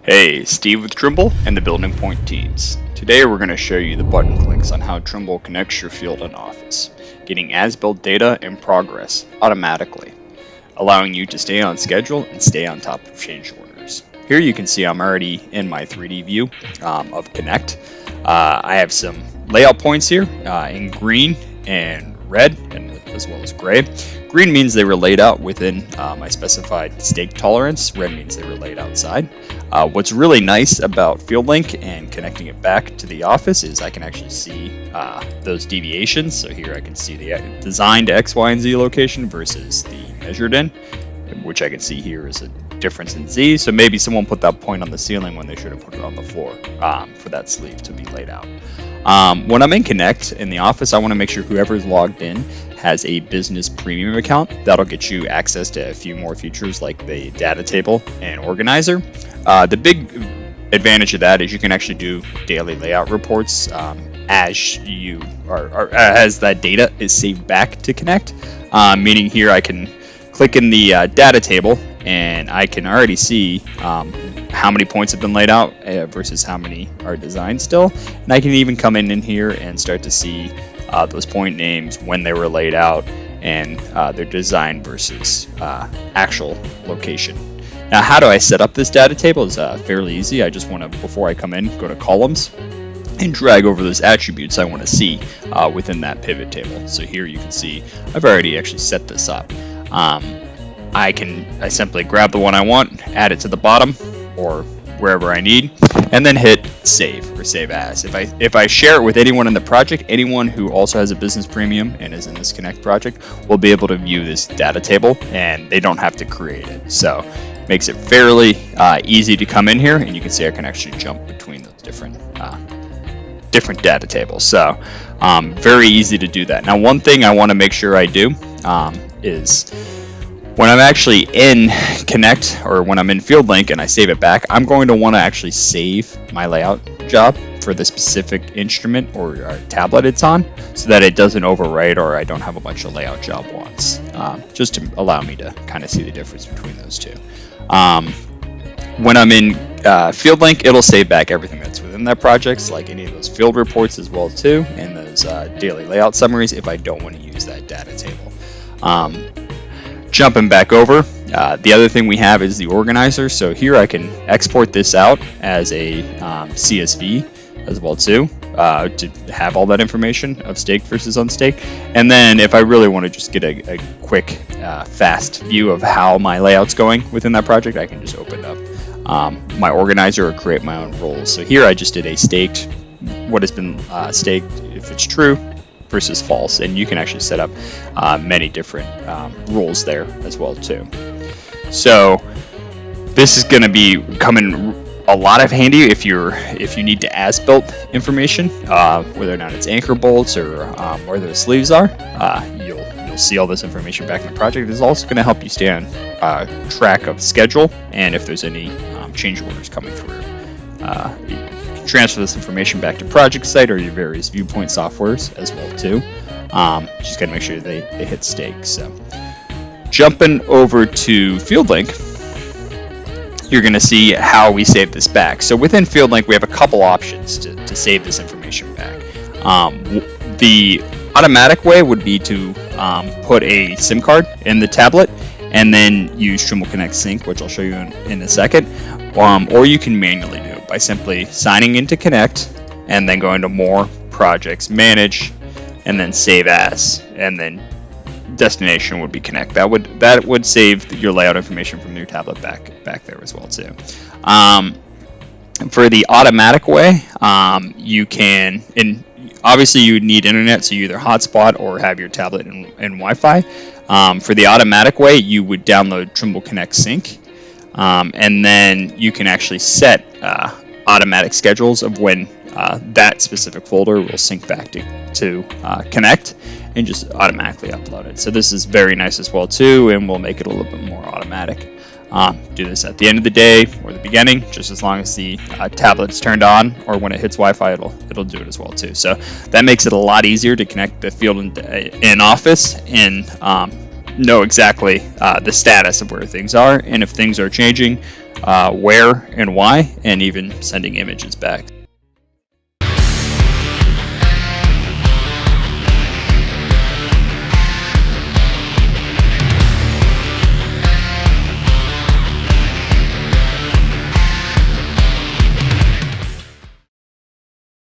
Hey, Steve with Trimble and the Building Point teams. Today we're going to show you the button clicks on how Trimble connects your field and office, getting as-built data and progress automatically, allowing you to stay on schedule and stay on top of change orders. Here you can see I'm already in my 3D view of Connect. I have some layout points here in green and red, and as well as gray. Green means they were laid out within my specified stake tolerance. Red means they were laid outside. What's really nice about FieldLink and connecting it back to the office is I can actually see those deviations. So here I can see the designed X, Y, and Z location versus the measured in, which I can see here is a difference in Z. So maybe someone put that point on the ceiling when they should have put it on the floor for that sleeve to be laid out. When I'm in Connect in the office, I want to make sure whoever's logged in has a business premium account. That'll get you access to a few more features like the data table and organizer. The big advantage of that is you can actually do daily layout reports as that data is saved back to Connect. Meaning here I can click in the data table and I can already see how many points have been laid out versus how many are designed still. And I can even come in here and start to see those point names, when they were laid out, and their design versus actual location. Now, how do I set up this data table? Is fairly easy. I just want to, before I come in, go to columns and drag over those attributes I want to see within that pivot table. So here you can see I've already actually set this up. I simply grab the one I want, add it to the bottom or wherever I need, and then hit save or save as. If I share it with anyone in the project, anyone who also has a business premium and is in this Connect project will be able to view this data table, and they don't have to create it. So it makes it fairly easy to come in here, and you can see I can actually jump between those different data tables. So very easy to do that. Now, one thing I want to make sure I do is when I'm actually in Connect or when I'm in FieldLink and I save it back, I'm going to want to actually save my layout job for the specific instrument or tablet it's on so that it doesn't overwrite or I don't have a bunch of layout job once, just to allow me to kind of see the difference between those two. When I'm in FieldLink, it'll save back everything that's within that project, like any of those field reports as well too, and those daily layout summaries if I don't want to use that data table. Jumping back over, the other thing we have is the organizer. So here I can export this out as a CSV as well too, to have all that information of staked versus unstaked. And then if I really want to just get a quick, fast view of how my layout's going within that project, I can just open up my organizer or create my own roles. So here I just did a staked, what has been staked if it's true, versus false, and you can actually set up many different rules there as well too. So this is going to be coming a lot of handy if you need to as-built information, whether or not it's anchor bolts or where those sleeves are. You'll see all this information back in the project. It's also going to help you stay on track of schedule and if there's any change orders coming through. Transfer this information back to project site or your various viewpoint softwares as well too. Just gotta make sure they hit stake. So jumping over to FieldLink, you're gonna see how we save this back. So within FieldLink, we have a couple options to save this information back. The automatic way would be to put a SIM card in the tablet and then use Trimble Connect Sync, which I'll show you in a second. Or you can manually do it by simply signing into Connect and then going to More, Projects, Manage, and then Save As, and then destination would be Connect. That would save your layout information from your tablet back there as well too. For the automatic way, you can, and obviously you would need internet, so you either hotspot or have your tablet in Wi-Fi. For the automatic way, you would download Trimble Connect Sync. And then you can actually set automatic schedules of when that specific folder will sync back to Connect and just automatically upload it. So this is very nice as well too, and we'll make it a little bit more automatic. Do this at the end of the day or the beginning, just as long as the tablet's turned on, or when it hits Wi-Fi, it'll do it as well too. So that makes it a lot easier to connect the field in Office and know exactly the status of where things are and if things are changing, where and why, and even sending images back.